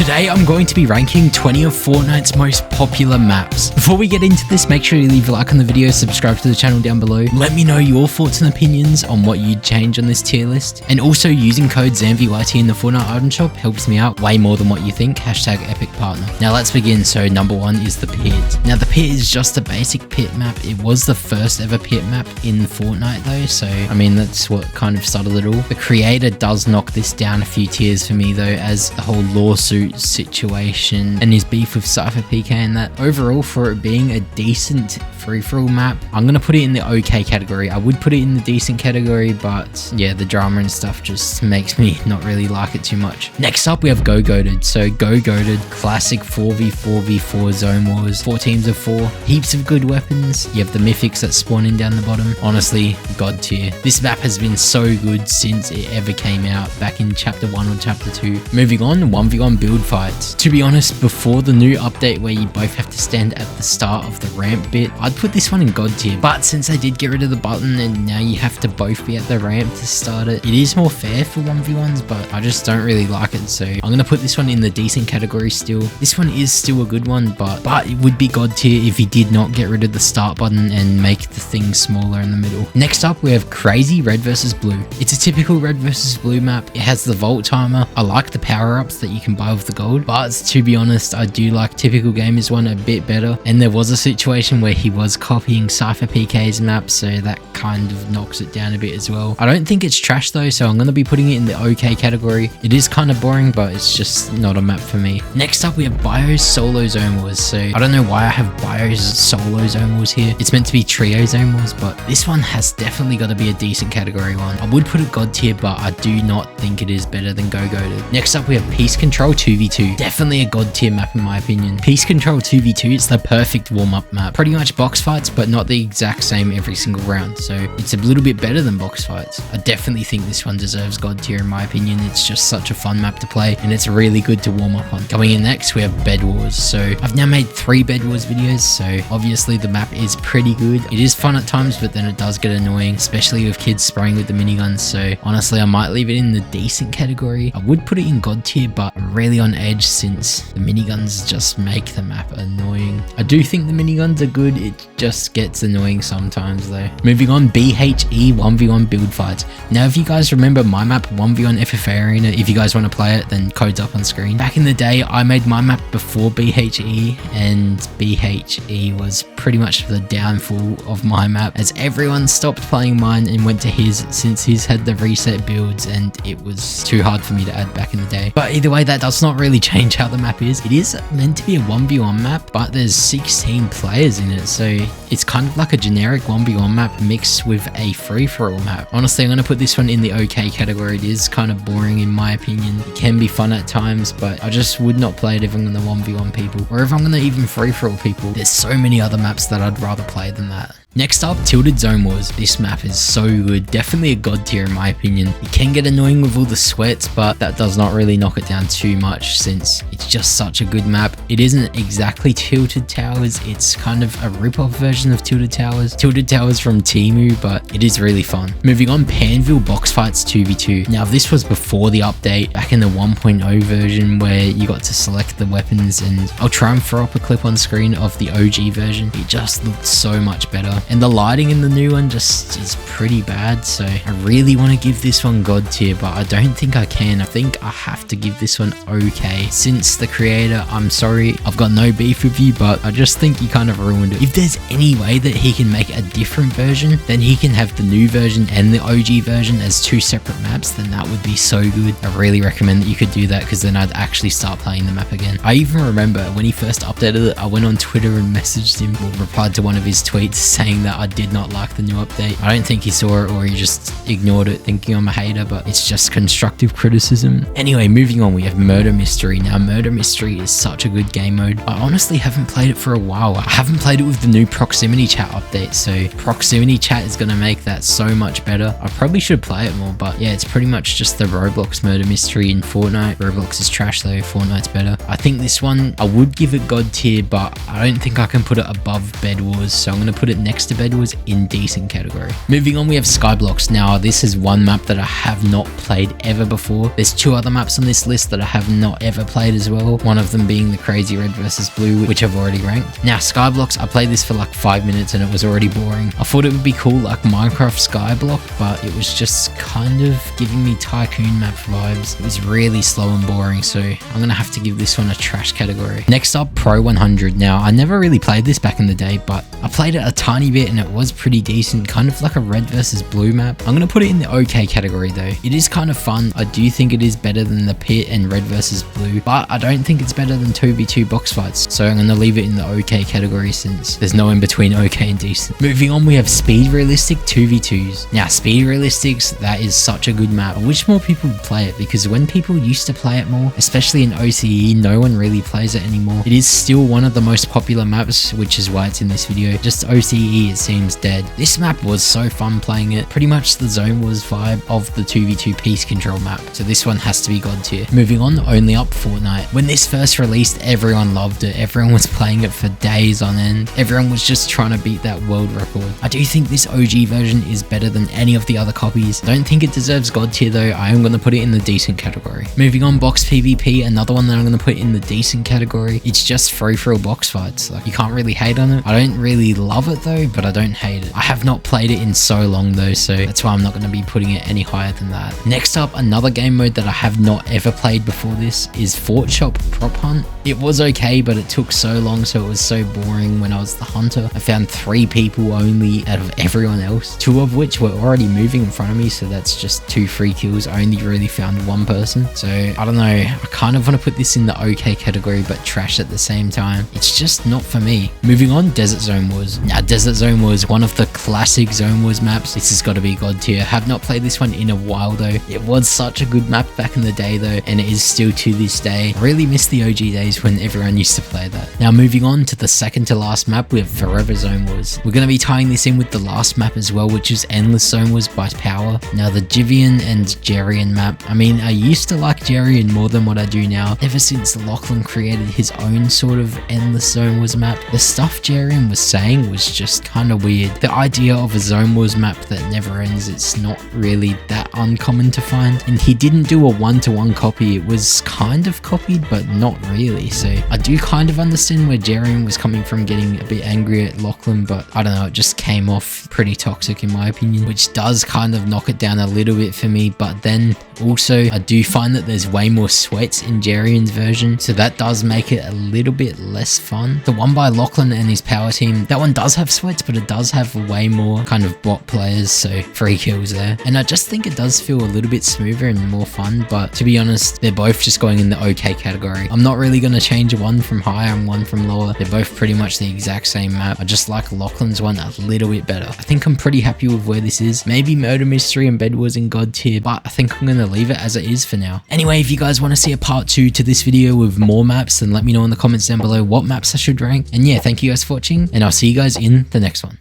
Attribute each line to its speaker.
Speaker 1: Today I'm going to be ranking 20 of Fortnite's most popular maps. Before we get into this, make sure you leave a like on the video, subscribe to the channel down below. Let me know your thoughts and opinions on what you'd change on this tier list. And also using code XannvyYT in the Fortnite item shop helps me out way more than what you think. Hashtag epic partner. Now let's begin. So number 1 is the pit. Now the pit is just a basic pit map. It was the first ever pit map in Fortnite though, so I mean that's what kind of started it all. The creator does knock this down a few tiers for me though, as the whole lawsuit situation and his beef with Cypher PK and that. Overall, for it being a decent free-for-all map, I'm gonna put it in the okay category. I would put it in the decent category, but yeah, the drama and stuff just makes me not really like it too much. Next up we have Go Goated. So Go Goated, classic 4v4v4 zone wars, 4 teams of 4, heaps of good weapons. You have the mythics that spawn in down the bottom. Honestly, god tier. This map has been so good since it ever came out back in chapter 1 or chapter 2. Moving on, 1v1 build fights. To be honest, before the new update where you both have to stand at the start of the ramp bit, I'd put this one in god tier, but since they did get rid of the button and now you have to both be at the ramp to start it, it is more fair for 1v1s, but I just don't really like it, so I'm gonna put this one in the decent category still. This one is still a good one, but it would be god tier if he did not get rid of the start button and make the thing smaller in the middle. Next up we have Crazy Red vs Blue. It's a typical Red vs Blue map. It has the Vault Timer. I like the power-ups that you can buy with the gold, but to be honest, I do like Typical Gamers one a bit better, and there was a situation where he was copying Cypher PK's map, so that kind of knocks it down a bit as well. I don't think it's trash though, so I'm going to be putting it in the okay category. It is kind of boring, but it's just not a map for me. Next up we have Bio's Solo Zone Wars. So I don't know why I have Bio's Solo Zone Wars here. It's meant to be Trio Zone Wars, but this one has definitely got to be a decent category one. I would put it god tier, but I do not think it is better than Go Goated. Next up we have Peace Control 2v2. Definitely a god tier map in my opinion. Peace Control 2v2 is the perfect warm-up map. Pretty much box fights, but not the exact same every single round, so it's a little bit better than box fights. I definitely think this one deserves god tier in my opinion. It's just such a fun map to play and it's really good to warm up on. Going in next we have Bed Wars. So I've now made 3 Bed Wars videos, so obviously the map is pretty good. It is fun at times, but then it does get annoying, especially with kids spraying with the miniguns, so honestly I might leave it in the decent category. I would put it in god tier, but I'm really on edge since the miniguns just make the map annoying. I do think the miniguns are good, it just gets annoying sometimes though. Moving on, BHE 1v1 build fights. Now if you guys remember my map 1v1 FFA Arena, if you guys want to play it then code's up on screen. Back in the day I made my map before BHE, and BHE was pretty much the downfall of my map as everyone stopped playing mine and went to his, since his had the reset builds and it was too hard for me to add back in the day. But either way, that does not really change how the map is. It is meant to be a 1v1 map, but there's 16 players in it, so it's kind of like a generic 1v1 map mixed with a free-for-all map. Honestly, I'm going to put this one in the okay category. It is kind of boring in my opinion. It can be fun at times, but I just would not play it if I'm going to 1v1 people, or if I'm going to even free-for-all people. There's so many other maps that I'd rather play than that. Next up, Tilted Zone Wars. This map is so good, definitely a god tier in my opinion. It can get annoying with all the sweats, but that does not really knock it down too much since it's just such a good map. It isn't exactly Tilted Towers, it's kind of a rip-off version of Tilted Towers. Tilted Towers from Temu, but it is really fun. Moving on, PANDVIL Box Fights 2v2. Now this was before the update, back in the 1.0 version where you got to select the weapons, and I'll try and throw up a clip on screen of the OG version. It just looked so much better. And the lighting in the new one just is pretty bad, so I really want to give this one god tier, but I don't think I can. I think I have to give this one okay. Since the creator, I'm sorry, I've got no beef with you, but I just think you kind of ruined it. If there's any way that he can make a different version, then he can have the new version and the OG version as 2 separate maps, then that would be so good. I really recommend that you could do that, because then I'd actually start playing the map again. I even remember when he first updated it, I went on Twitter and messaged him, or replied to one of his tweets saying that I did not like the new update. I don't think he saw it, or he just ignored it thinking I'm a hater, but it's just constructive criticism. Anyway, moving on, we have Murder Mystery. Now Murder Mystery is such a good game mode. I honestly haven't played it for a while. I haven't played it with the new proximity chat update, so proximity chat is going to make that so much better. I probably should play it more, but yeah, it's pretty much just the Roblox Murder Mystery in Fortnite. Roblox is trash though, Fortnite's better. I think this one, I would give it god tier, but I don't think I can put it above Bed Wars, so I'm going to put it next next to Bed Wars in decent category. Moving on, we have SKYBOX. Now this is one map that I have not played ever before. There's 2 other maps on this list that I have not ever played as well, one of them being the crazy red versus blue, which I've already ranked. Now SKYBOX, I played this for like 5 minutes and it was already boring. I thought it would be cool like Minecraft Skyblock, but it was just kind of giving me Tycoon map vibes. It was really slow and boring, so I'm gonna have to give this one a trash category. Next up, Pro 100. Now I never really played this back in the day, but I played it a tiny bit and it was pretty decent, kind of like a red versus blue map. I'm gonna put it in the okay category though. It is kind of fun. I do think it is better than the pit and red versus blue, but I don't think it's better than 2v2 box fights, so I'm gonna leave it in the okay category since there's no in between okay and decent. Moving on, we have Speed Realistic 2v2s. Now Speed Realistics, that is such a good map. I wish more people would play it, because when people used to play it more, especially in OCE, no one really plays it anymore. It is still one of the most popular maps, which is why it's in this video. Just OCE, it seems dead. This map was so fun playing it. Pretty much the Zone Wars vibe of the 2v2 piece control map, so this one has to be god tier. Moving on, OnlyUp Fortnite. When this first released, everyone loved it. Everyone was playing it for days on end. Everyone was just trying to beat that world record. I do think this OG version is better than any of the other copies. Don't think it deserves god tier though. I am going to put it in the decent category. Moving on, Box PvP, another one that I'm going to put in the decent category. It's just free-for-all box fights. Like, you can't really hate on it. I don't really love it though, but I don't hate it. I have not played it in so long though, so that's why I'm not going to be putting it any higher than that. Next up, another game mode that I have not ever played before this is Fort Shop Prop Hunt. It was okay, but it took so long, so it was so boring when I was the hunter. I found 3 people only out of everyone else, 2 of which were already moving in front of me, so that's just 2 free kills. I only really found 1 person, so I don't know. I kind of want to put this in the okay category, but trash at the same time. It's just not for me. Moving on, Desert Zone Wars. Now, Desert Zone Wars, one of the classic Zone Wars maps. This has got to be god tier. Have not played this one in a while though. It was such a good map back in the day though, and it is still to this day. I really miss the OG days when everyone used to play that. Now moving on to the second to last map, we have Forever Zone Wars. We're going to be tying this in with the last map as well, which is Endless Zone Wars by Power. Now the Jivian and Jerian map. I mean, I used to like Jerian more than what I do now. Ever since Lachlan created his own sort of Endless Zone Wars map, the stuff Jerian was saying was just kind of weird. The idea of a Zone Wars map that never ends, it's not really that uncommon to find. And he didn't do a one-to-one copy. It was kind of copied, but not really. So I do kind of understand where Jerian was coming from, getting a bit angry at Lachlan, but I don't know, it just came off pretty toxic in my opinion, which does kind of knock it down a little bit for me. But then also I do find that there's way more sweats in Jerian's version, so that does make it a little bit less fun. The one by Lachlan and his power team, that one does have sweats, but it does have way more kind of bot players, so free kills there. And I just think it does feel a little bit smoother and more fun, but to be honest, they're both just going in the okay category. I'm not really going to change one from higher and one from lower. They're both pretty much the exact same map. I just like Lachlan's one a little bit better. I think I'm pretty happy with where this is. Maybe Murder Mystery and Bed Wars in god tier, but I think I'm going to leave it as it is for now. Anyway, if you guys want to see a part 2 to this video with more maps, then let me know in the comments down below what maps I should rank. And yeah, thank you guys for watching, and I'll see you guys in the next one.